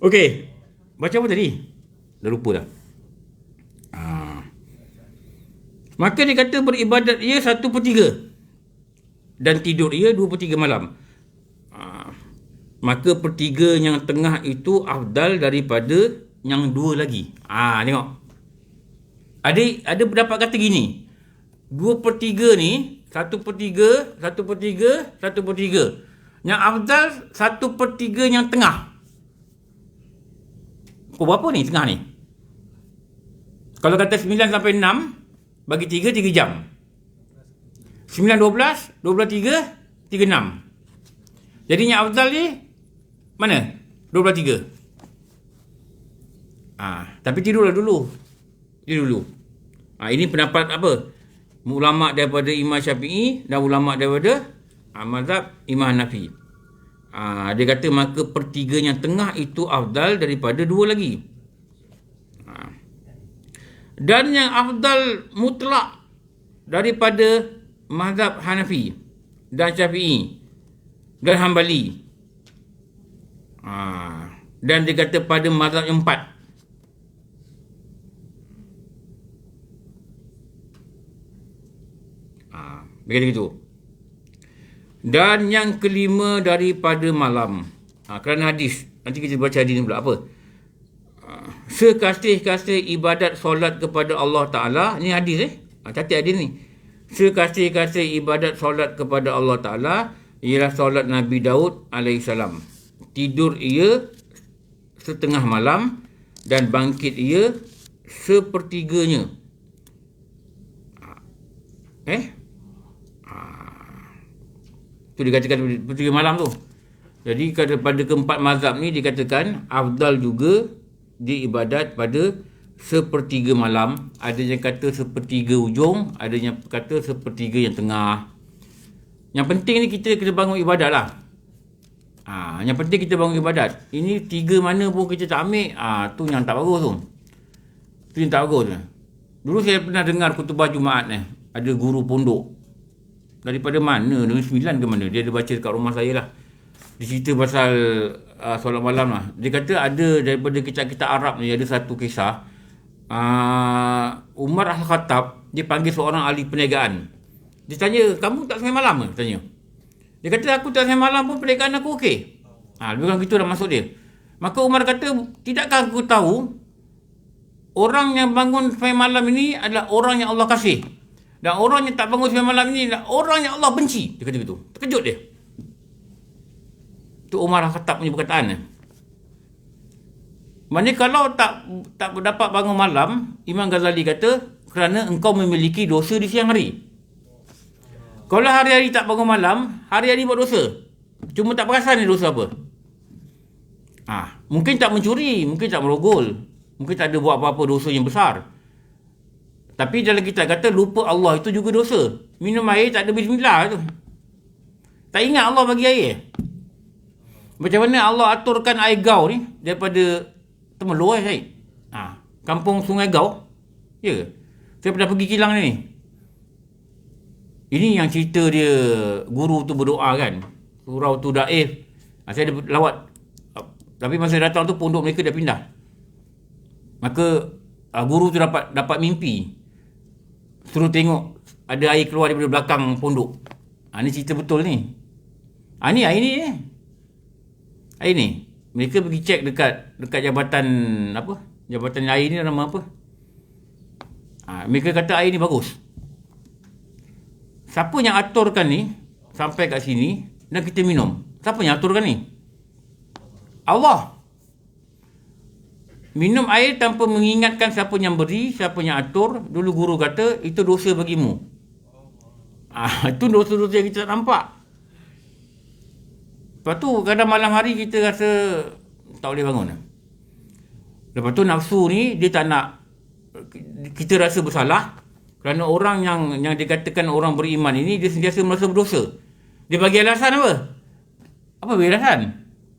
Okey. Baca apa tadi? Dah lupa dah. Maka dia kata beribadat ia 1/3 dan tidur ia 2/3 malam. Maka 1/3 yang tengah itu afdal daripada yang 2 lagi. Tengok. Ada pendapat kata gini. 2/3 ni 1/3, 1/3, 1/3. Yang afdal 1/3 yang tengah. Pukul berapa ni tengah ni? Kalau kata 9 sampai 6 bagi 3 jam. 9, 12, 3, 6. Jadi yang afdal ni mana? 23. Tapi tidurlah dulu. Tidur dulu. Ini pendapat apa? Ulama daripada Imam Syafi'i dan ulama daripada mazhab Imam Hanafi. Dia kata maka 1/3 yang tengah itu afdal daripada 2 lagi. Dan yang afdal mutlak daripada mazhab Hanafi dan Syafi'i dan Hambali. Dan dia kata pada mazhab yang 4. Dia kata gitu. Dan yang kelima daripada malam. Kerana hadis. Nanti kita baca hadis ni pula. Apa? Sekasih-kasih ibadat solat kepada Allah Ta'ala. Ni hadis catat hadis ni. Sekasih-kasih ibadat solat kepada Allah Ta'ala ialah solat Nabi Daud alaihissalam. Tidur ia setengah malam dan bangkit ia sepertiganya. Itu dikatakan sepertiga malam tu. Jadi pada keempat mazhab ni dikatakan afdal juga diibadat pada sepertiga malam. Ada yang kata sepertiga ujung, ada yang kata sepertiga yang tengah. Yang penting ni kita kena bangun ibadat lah. Yang penting kita bangun ibadat. Ini tiga mana pun kita tak ambil, tu yang tak bagus tu. Tu yang tak bagus. Dulu saya pernah dengar khutbah Jumaat ni. Ada guru pondok. Daripada mana? Negeri Sembilan ke mana? Dia ada baca dekat rumah saya lah. Dia cerita pasal solat malam lah. Dia kata ada daripada kitab-kitab Arab ni, ada satu kisah. Umar Al-Khattab, dia panggil seorang ahli perniagaan. Dia tanya, kamu tak sembahyang malam ke? Tanya. Dia kata, aku tak sembahyang malam pun perniagaan aku okey. Lebih kurang gitu dah masuk dia. Maka Umar kata, tidakkah aku tahu orang yang bangun sembahyang malam ini adalah orang yang Allah kasih. Dan orang yang tak bangun sembahyang malam ini adalah orang yang Allah benci. Dia kata gitu. Terkejut dia. Itu Umar Al-Khattab punya perkataan. Maksudnya kalau tak dapat bangun malam, Imam Ghazali kata, kerana engkau memiliki dosa di siang hari. Kalau hari-hari tak bangun malam, hari-hari buat dosa. Cuma tak perasan ni dosa apa. Mungkin tak mencuri, mungkin tak merogol, mungkin tak ada buat apa-apa dosa yang besar. Tapi dalam kitab kata lupa Allah itu juga dosa. Minum air tak ada bismillah tu. Tak ingat Allah bagi air. Macam mana Allah aturkan air Gau ni daripada Temerloh Syed. Kampung Sungai Gau. Ya. Saya pernah pergi kilang ni. Ini yang cerita dia guru tu berdoa kan. Surau tu daif. Saya ada lawat. Tapi masa datang tu pondok mereka dah pindah. Maka guru tu dapat mimpi. Suruh tengok ada air keluar daripada belakang pondok. Ni cerita betul ni. Ni air ni. Air ni. Mereka pergi cek dekat jabatan apa? Jabatan air ni nama apa? Mereka kata air ni bagus. Siapa yang aturkan ni sampai kat sini dan kita minum? Siapa yang aturkan ni? Allah. Minum air tanpa mengingatkan siapa yang beri, siapa yang atur. Dulu guru kata, itu dosa bagimu. Itu dosa-dosa yang kita tak nampak. Lepas tu, kadang malam hari kita rasa tak boleh bangun. Lepas tu, nafsu ni, dia tak nak, kita rasa bersalah. Kerana orang yang dikatakan orang beriman ini, dia sentiasa merasa berdosa. Dia bagi alasan apa? Apa bagi alasan?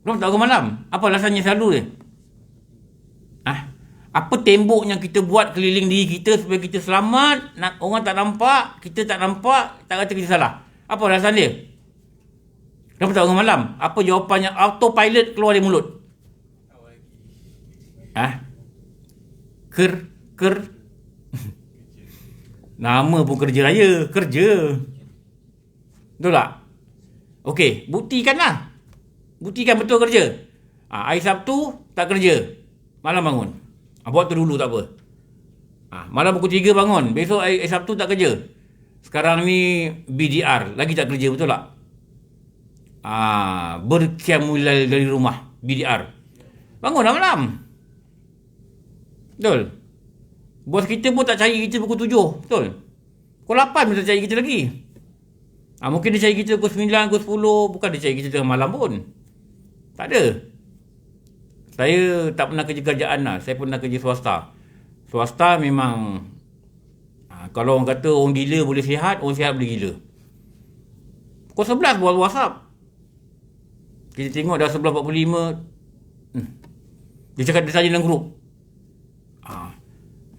Belum tak bangun malam. Apa alasannya selalu dia? Apa tembok yang kita buat keliling diri kita supaya kita selamat, orang tak nampak, kita tak nampak, tak kata kita salah. Apa alasan dia? Kenapa tak bangun malam? Apa jawapannya? Autopilot keluar dari mulut. Ker. Nama pun kerja raya. Kerja. Betul tak? Okey, buktikanlah. Buktikan betul kerja. Hari Sabtu tak kerja. Malam bangun. Buat tu dulu tak apa. Malam pukul 3 bangun. Besok hari Sabtu tak kerja. Sekarang ni BDR. Lagi tak kerja, betul tak? Berkiamulail dari rumah. BDR. Bangunlah malam. Betul. Bos kita pun tak cari kita pukul 7. Betul. Pukul 8 pun tak cari kita lagi. Mungkin dia cari kita pukul 9, pukul 10. Bukan dia cari kita tengah malam pun. Tak ada. Saya tak pernah kerja kerjaan lah. Saya pernah kerja swasta. Swasta memang kalau orang kata orang gila boleh sihat, orang sihat boleh gila. Pukul 11 buat WhatsApp. Kita tengok dah 11.45. Dia cakap dia saja dalam grup.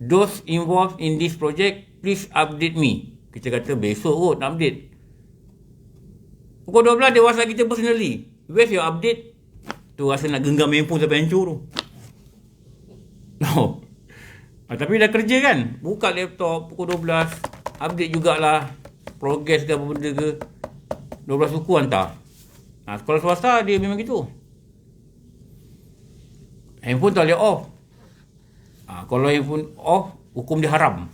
Those involved in this project, please update me. Kita kata besok kot nak update. Pukul 12 dia WhatsApp kita personally. Where's your update? Tu rasa nak genggam handphone sampai hancur tu. No. Tapi dah kerja kan? Buka laptop pukul 12. Update jugalah. Progress ke apa benda ke. 12 suku hantar. Sekolah swasta dia memang gitu. Handphone tak boleh off. Kalau handphone off, hukum dia haram.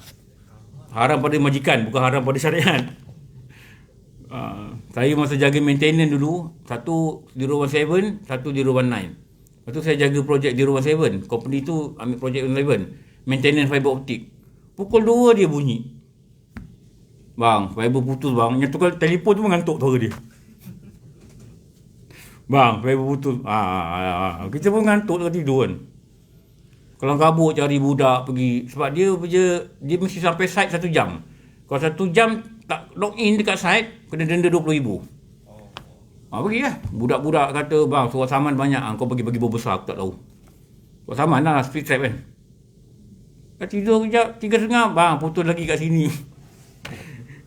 Haram pada majikan, bukan haram pada syariat. Saya masa jaga maintenance dulu, satu 017, satu 019. Lepas tu saya jaga projek 017. Company tu ambil projek 011. Maintenance fiber optik. Pukul 2 dia bunyi. Bang, fiber putus bang. Yang tukar telefon tu mengantuk suara dia. Bang, fiber putus. Kita pun ngantuk dekat tidur kan. Kalau kabut cari budak pergi. Sebab dia mesti sampai site 1 jam. Kalau 1 jam tak log in dekat site, kena denda RM20,000. Pergi lah. Budak-budak kata, bang, surat saman banyak. Kau bagi-bagi besar, aku tak tahu. Surat saman lah, speed trap kan. Dah tidur kejap, 3.30, bang, putus lagi kat sini.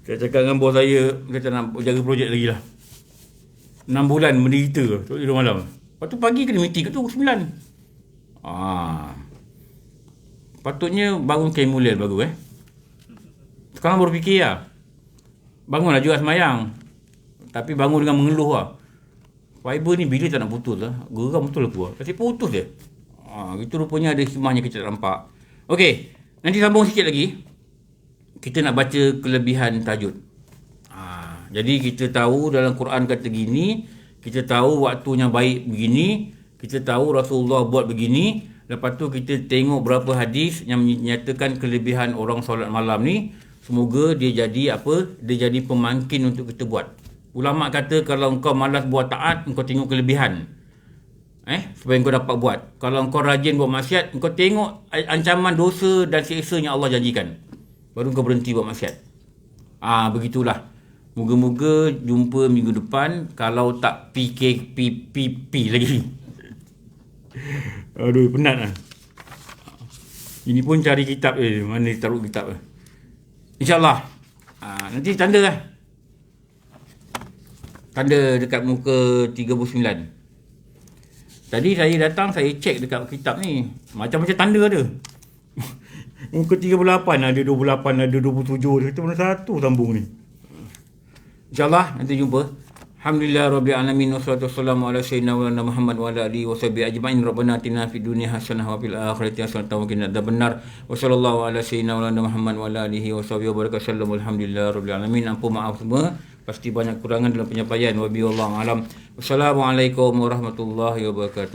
Saya cakap dengan bos saya, kata nak jaga projek lagi lah. 6 bulan menderita tu tidur malam. Lepas tu pagi kena meeting tu 9. Patutnya bangun Kemulel baru Sekarang baru fikir lah. Bangunlah juga semayang. Tapi bangun dengan mengeluh lah. Fiber ni bila tak nak putus lah. Geram betul aku lah. Kasi putus dia. Itu rupanya ada hikmahnya kita tak nampak. Okey, nanti sambung sikit lagi. Kita nak baca kelebihan tahajud. Jadi kita tahu dalam Quran kata gini. Kita tahu waktunya baik begini. Kita tahu Rasulullah buat begini. Lepas tu kita tengok berapa hadis yang menyatakan kelebihan orang solat malam ni. Semoga dia jadi apa? Dia jadi pemangkin untuk kita buat. Ulama kata kalau engkau malas buat taat, engkau tengok kelebihan. Supaya engkau dapat buat. Kalau engkau rajin buat maksiat, engkau tengok ancaman dosa dan siksa yang Allah janjikan. Baru engkau berhenti buat maksiat. Begitulah. Moga-moga jumpa minggu depan. Kalau tak PKPP lagi. Aduh, penat lah. Ini pun cari kitab mana taruh kitab InsyaAllah. Nanti tanda lah. Tanda dekat muka 39. Tadi saya datang, saya cek dekat kitab ni. Macam-macam tanda ada. Muka 38 ada, 28 ada, 27. Kita mana satu sambung ni. InsyaAllah nanti jumpa. Alhamdulillah Rabbil Alamin. Wassalatu wassalamu ala sayyidina Muhammad wa ala alihi wa sahbihi ajma'in. Rabbana atina fid dunya hasanah wa fil akhirati hasanah wa qina adzabannar. Wa sallallahu ala sayyidina Muhammad wa ala alihi wa sahbihi wa baraka sallam. Alhamdulillah Rabbil Alamin. Ampun maaf semua. Pasti banyak kurangan dalam penyampaian. Wabillahi alam. Wassalamualaikum warahmatullahi wabarakatuh.